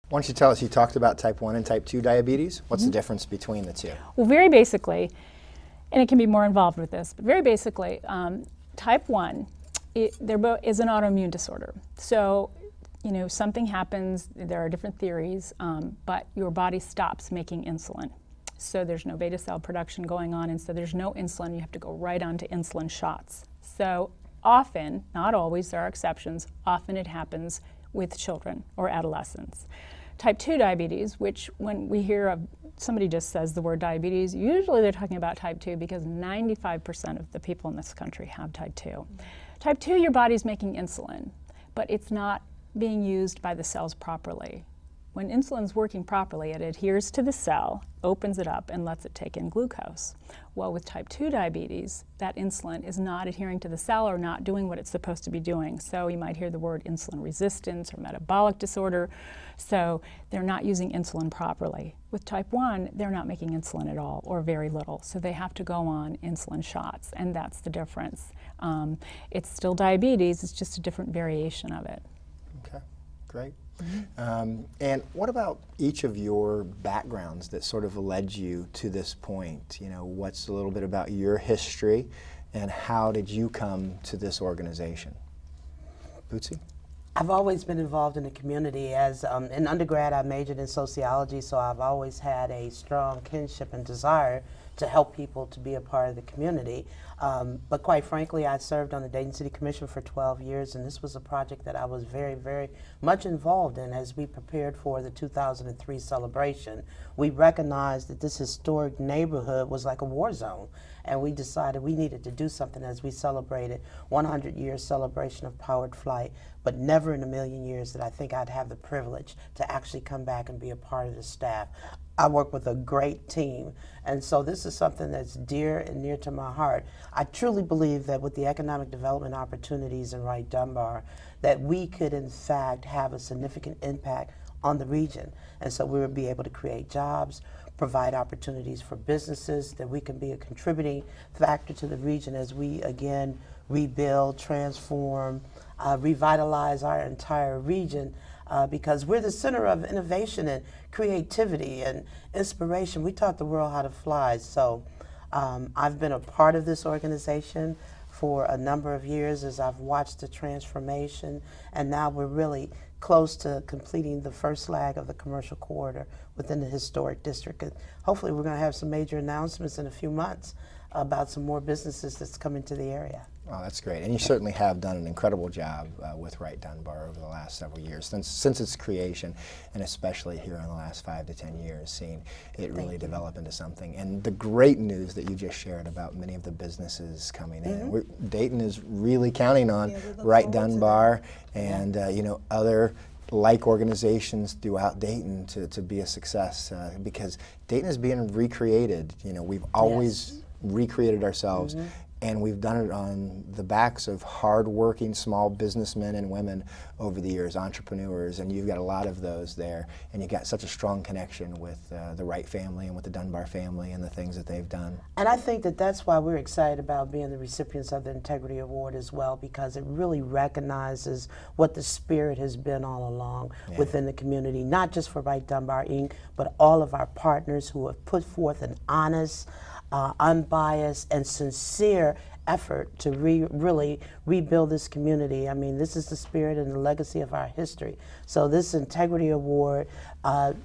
Why don't you tell us, you talked about type 1 and type 2 diabetes. What's the difference between the two? Well, very basically, and it can be more involved with this, but very basically, type 1 is an autoimmune disorder. So, you know, something happens, there are different theories, but your body stops making insulin. So there's no beta cell production going on, and so there's no insulin. You have to go right on to insulin shots. So often, not always, there are exceptions, often it happens with children or adolescents. Type 2 diabetes, which when we hear of, somebody just says the word diabetes, usually they're talking about type 2 because 95% of the people in this country have type 2. Type 2, your body's making insulin, but it's not being used by the cells properly. When insulin's working properly, it adheres to the cell, opens it up, and lets it take in glucose. Well, with type 2 diabetes, that insulin is not adhering to the cell or not doing what it's supposed to be doing. So you might hear the word insulin resistance or metabolic disorder. So they're not using insulin properly. With type 1, they're not making insulin at all or very little. So they have to go on insulin shots, and that's the difference. It's still diabetes, it's just a different variation of it. Okay, great. And what about each of your backgrounds that sort of led you to this point? You know, what's a little bit about your history and how did you come to this organization? Bootsy? I've always been involved in the community. As in undergrad, I majored in sociology, so I've always had a strong kinship and desire to help people to be a part of the community. But quite frankly, I served on the Dayton City Commission for 12 years, and this was a project that I was very, very much involved in as we prepared for the 2003 celebration. We recognized that this historic neighborhood was like a war zone, and we decided we needed to do something as we celebrated 100-year celebration of powered flight, but never in a million years did I think I'd have the privilege to actually come back and be a part of the staff. I work with a great team, and so this is something that's dear and near to my heart. I truly believe that with the economic development opportunities in Wright Dunbar, that we could in fact have a significant impact on the region, and so we would be able to create jobs, provide opportunities for businesses, that we can be a contributing factor to the region as we again rebuild, transform, revitalize our entire region. Because we're the center of innovation and creativity and inspiration. We taught the world how to fly. So I've been a part of this organization for a number of years as I've watched the transformation, and now we're really close to completing the first leg of the commercial corridor within the historic district. And hopefully we're going to have some major announcements in a few months about some more businesses that's coming to the area. Oh, that's great. And you certainly have done an incredible job with Wright Dunbar over the last several years, since its creation, and especially here in the last 5 to 10 years, seeing it really develop into something. And the great news that you just shared about many of the businesses coming in. Dayton is really counting on Wright Dunbar and you know, other like organizations throughout Dayton to be a success, because Dayton is being recreated. You know, we've always recreated ourselves. And we've done it on the backs of hard-working small businessmen and women over the years, entrepreneurs, and you've got a lot of those there. And you've got such a strong connection with the Wright family and with the Dunbar family and the things that they've done. And I think that that's why we're excited about being the recipients of the Integrity Award as well, because it really recognizes what the spirit has been all along within the community, not just for Wright Dunbar, Inc., but all of our partners who have put forth an honest, unbiased and sincere effort to really rebuild this community. I mean, this is the spirit and the legacy of our history. So this Integrity Award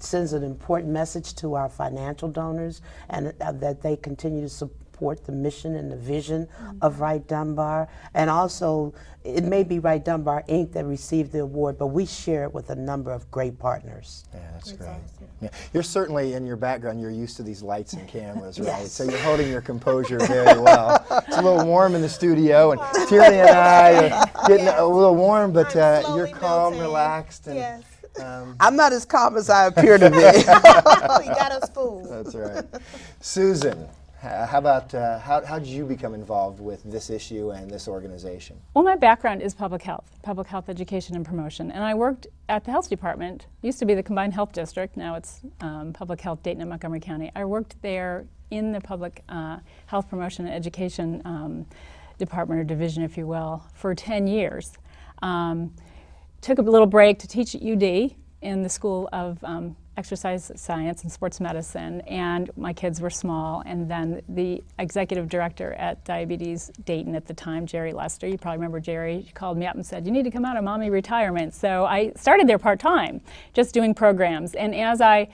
sends an important message to our financial donors, and that they continue to support the mission and the vision of Wright Dunbar. And also, it may be Wright Dunbar, Inc. that received the award, but we share it with a number of great partners. Yeah, that's great. Yeah. You're certainly, in your background, you're used to these lights and cameras, right? Yes. So you're holding your composure very well. It's a little warm in the studio, and Tierney and I are getting a little warm, but you're calm, relaxed. And, I'm not as calm as I appear to be. You got us fooled. That's right. Susan, how about, how did you become involved with this issue and this organization? Well, my background is public health education and promotion, and I worked at the health department. Used to be the combined health district, now it's public health Dayton and Montgomery County. I worked there in the public health promotion and education department or division, if you will, for 10 years. Took a little break to teach at UD, in the School of Exercise Science and Sports Medicine, and my kids were small. And then the executive director at Diabetes Dayton at the time, Jerry Lester, you probably remember Jerry, called me up and said, "You need to come out of mommy retirement." So I started there part-time, just doing programs. And as I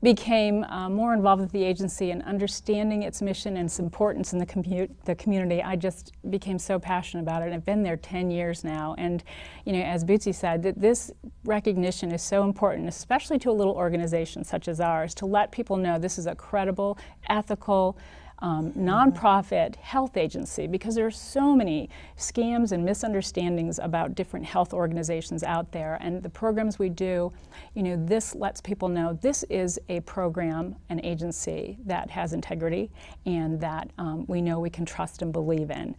became more involved with the agency and understanding its mission and its importance in the community, I just became so passionate about it. I've been there 10 years now, and as Bootsy said, that this recognition is so important, especially to a little organization such as ours, to let people know this is a credible, ethical, nonprofit health agency, because there are so many scams and misunderstandings about different health organizations out there. And the programs we do, this lets people know this is a program, an agency that has integrity and that we know we can trust and believe in.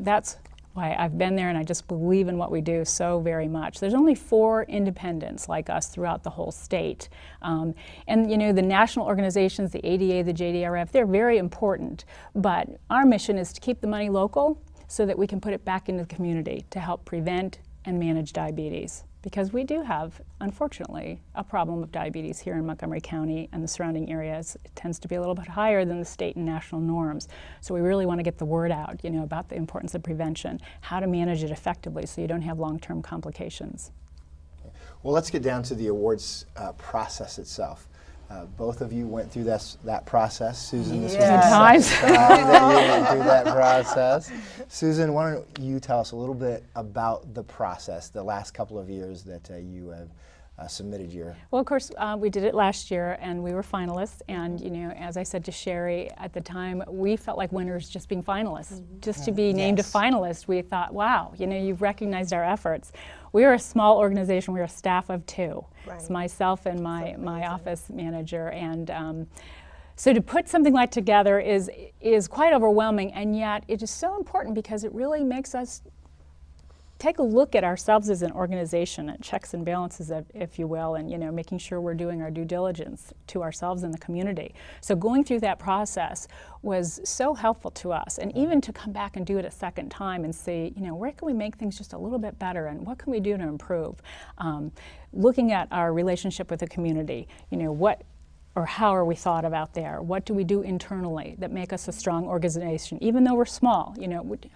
That's why I've been there, and I just believe in what we do so very much. There's only 4 independents like us throughout the whole state. And the national organizations, the ADA, the JDRF, they're very important. But our mission is to keep the money local so that we can put it back into the community to help prevent and manage diabetes. Because we do have, unfortunately, a problem of diabetes here in Montgomery County and the surrounding areas. It tends to be a little bit higher than the state and national norms. So we really want to get the word out, about the importance of prevention, how to manage it effectively so you don't have long-term complications. Well, let's get down to the awards process itself. Both of you went through that process. Susan, this was the Times. second time that you went through that process. Susan, why don't you tell us a little bit about the process, the last couple of years that you have submitted your... Well, of course, we did it last year, and we were finalists. And, as I said to Sherry at the time, we felt like winners just being finalists. Just to be named a finalist, we thought, wow, you've recognized our efforts. We are a small organization. We're a staff of 2. Right. It's myself and my office manager. And so to put something like together is quite overwhelming, and yet it is so important because it really makes us take a look at ourselves as an organization, at checks and balances, if you will, and making sure we're doing our due diligence to ourselves and the community. So going through that process was so helpful to us, and even to come back and do it a second time and see, where can we make things just a little bit better, and what can we do to improve? Looking at our relationship with the community, what or how are we thought of out there? What do we do internally that make us a strong organization? Even though we're small,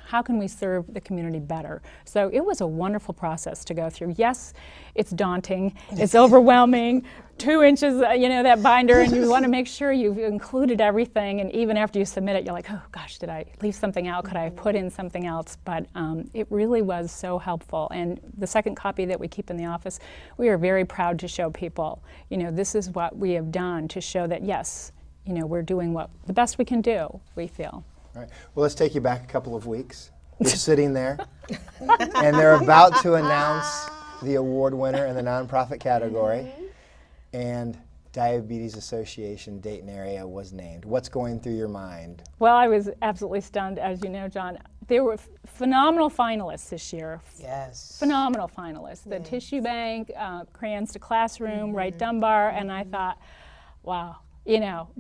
how can we serve the community better? So it was a wonderful process to go through. Yes, it's daunting, it's overwhelming, 2 inches, that binder, and you want to make sure you've included everything, and even after you submit it, you're like, oh gosh, did I leave something out? Could I have put in something else? But it really was so helpful. And the second copy that we keep in the office, we are very proud to show people, this is what we have done to show that, yes, we're doing the best we can do, we feel. All right. Well, let's take you back a couple of weeks. You're sitting there, and they're about to announce the award winner in the nonprofit category. And Diabetes Association Dayton area was named. What's going through your mind? Well, I was absolutely stunned, as you know, John. There were phenomenal finalists this year. Yes. Phenomenal finalists. The Tissue Bank, Crayons to Classroom, Wright Dunbar, and I thought, wow,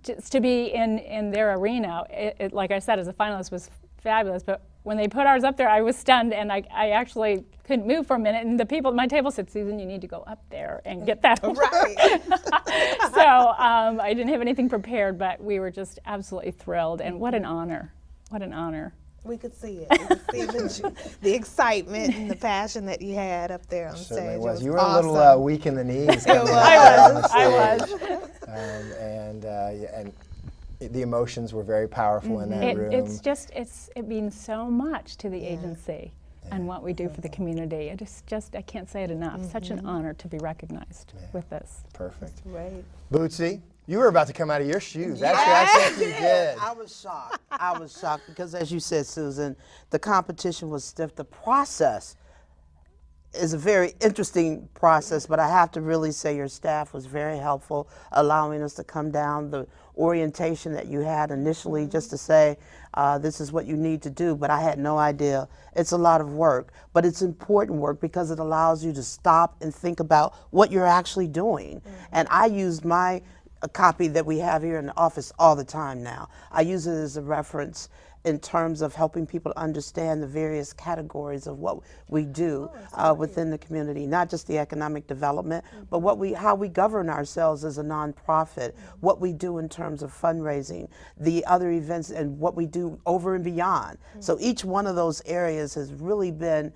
just to be in their arena, it, like I said, as a finalist was fabulous, but when they put ours up there, I was stunned, and I actually couldn't move for a minute, and the people at my table said, Susan, you need to go up there and get that award. Right. So I didn't have anything prepared, but we were just absolutely thrilled, and what an honor. What an honor. We could see it. We could see the excitement and the passion that you had up there on Certainly stage. was. It You were awesome. a little weak in the knees. I was. And the emotions were very powerful in that room. It means so much to the agency and what we do for the community. It is just, I can't say it enough. Such an honor to be recognized with this. Perfect. Right. Bootsy, you were about to come out of your shoes. Actually, I think you did. I was shocked. I was shocked because, as you said, Susan, the competition was stiff. The process is a very interesting process, but I have to really say your staff was very helpful, allowing us to come down, the orientation that you had initially just to say, this is what you need to do, but I had no idea. It's a lot of work, but it's important work because it allows you to stop and think about what you're actually doing. And I used my a copy that we have here in the office all the time now. I use it as a reference in terms of helping people understand the various categories of what we do within the community, not just the economic development, but how we govern ourselves as a nonprofit, what we do in terms of fundraising, the other events, and what we do over and beyond. So each one of those areas has really been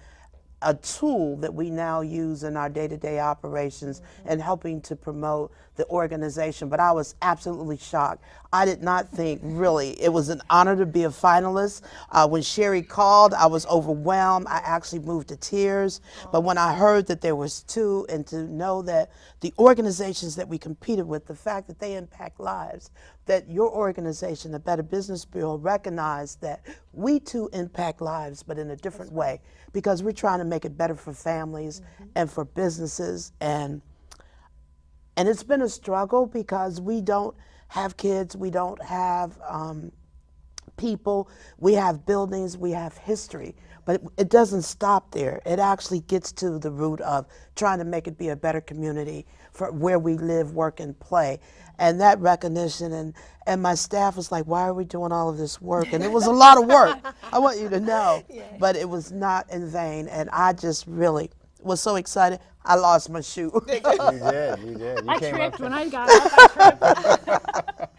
a tool that we now use in our day-to-day operations and helping to promote the organization. But I was absolutely shocked. I did not think, really, it was an honor to be a finalist. When Sherry called, I was overwhelmed. I actually moved to tears. But when I heard that there was 2, and to know that the organizations that we competed with, the fact that they impact lives, that your organization, the Better Business Bureau, recognized that we too impact lives, but in a different way, because we're trying to make it better for families and for businesses. And it's been a struggle because we don't have kids, we don't have people, we have buildings, we have history. But it doesn't stop there. It actually gets to the root of trying to make it be a better community for where we live, work, and play. And that recognition, and my staff was like, why are we doing all of this work? And it was a lot of work, I want you to know. But it was not in vain, and I just really was so excited. I lost my shoe. You did. You I came tripped up when I got up. I tripped.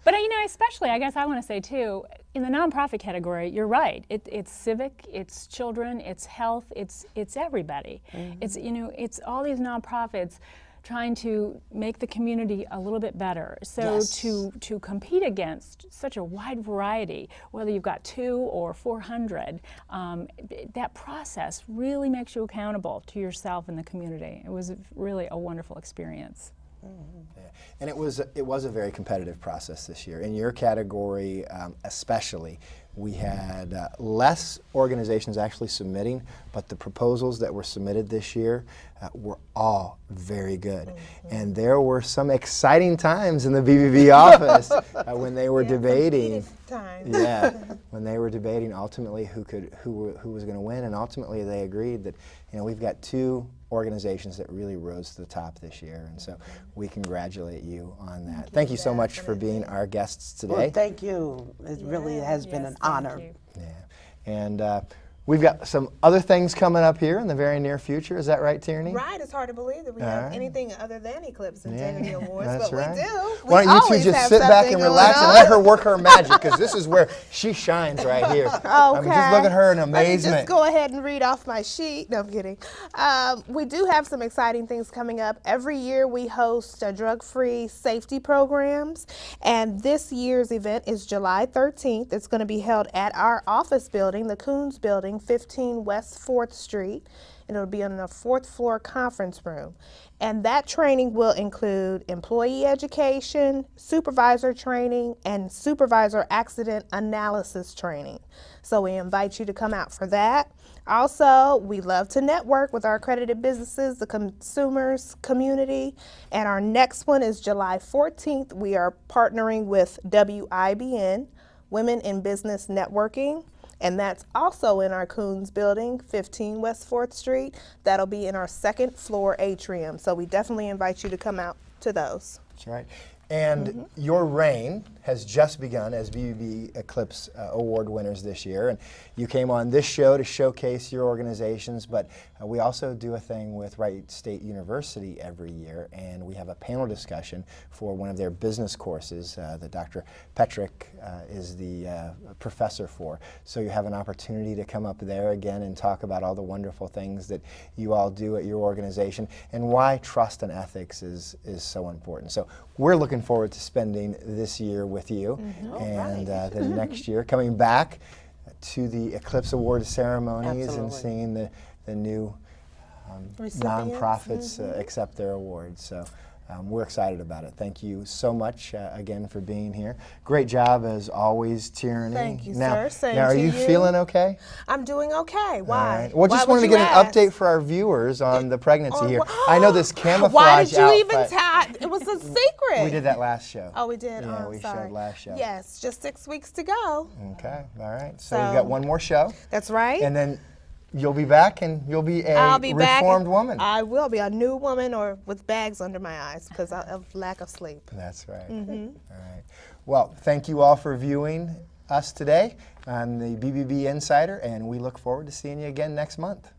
But especially, I guess I want to say too, in the nonprofit category, you're right. It's civic, it's children, it's health, it's everybody. It's it's all these nonprofits trying to make the community a little bit better. So to compete against such a wide variety, whether you've got 2 or 400, that process really makes you accountable to yourself and the community. It was really a wonderful experience. Yeah. And it was a very competitive process this year. In your category, especially, we had less organizations actually submitting, but the proposals that were submitted this year were all very good. And there were some exciting times in the BBB office when they were debating. When they were debating ultimately who was going to win, and ultimately they agreed that we've got 2 organizations that really rose to the top this year, and so we congratulate you on that. Thank you so much for being our guests today. Well, thank you. It really has been an honor. Yeah, and we've got some other things coming up here in the very near future. Is that right, Tierney? Right. It's hard to believe that we have anything other than Eclipse and Integrity Awards, that's but right. we do. Why don't you two just sit back and relax and let her work her magic, because this is where she shines right here. Okay. I mean, just look at her in Let me amazement. just go ahead and read off my sheet. No, I'm kidding. We do have some exciting things coming up. Every year we host drug-free safety programs, and this year's event is July 13th. It's going to be held at our office building, the Coons Building, 15 West 4th Street. And it'll be in the 4th floor conference room. And that training will include employee education, supervisor training, and supervisor accident analysis training. So we invite you to come out for that. Also, we love to network with our accredited businesses, the consumers community. And our next one is July 14th. We are partnering with WIBN, Women in Business Networking. And that's also in our Coons Building, 15 West 4th Street. That'll be in our 2nd floor atrium. So we definitely invite you to come out to those. That's right. And your reign has just begun as BBB Eclipse Award winners this year. And you came on this show to showcase your organizations, but we also do a thing with Wright State University every year, and we have a panel discussion for one of their business courses that Dr. Petrick is the professor for. So you have an opportunity to come up there again and talk about all the wonderful things that you all do at your organization and why trust and ethics is so important. So we're looking forward to spending this year with you, and then next year coming back to the Eclipse Award ceremonies and seeing the new nonprofits accept their awards. So we're excited about it. Thank you so much again for being here. Great job as always, Tierney. Thank you, now, sir. Same now, are to you feeling okay? I'm doing okay. Why? All right. Well, just Why wanted to would get you an ask? update for our viewers on the pregnancy here. I know this camouflage Why did you outfit. even tell? It was a secret. We did that last show. Oh, we did? Yeah, oh, we sorry. showed last show. Yes, just 6 weeks to go. Okay, all right. So we've got one more show. That's right. And then You'll be back, and you'll be a I'll be reformed back. woman. I will be a new woman, or with bags under my eyes because of lack of sleep. That's right. All right. Well, thank you all for viewing us today on the BBB Insider, and we look forward to seeing you again next month.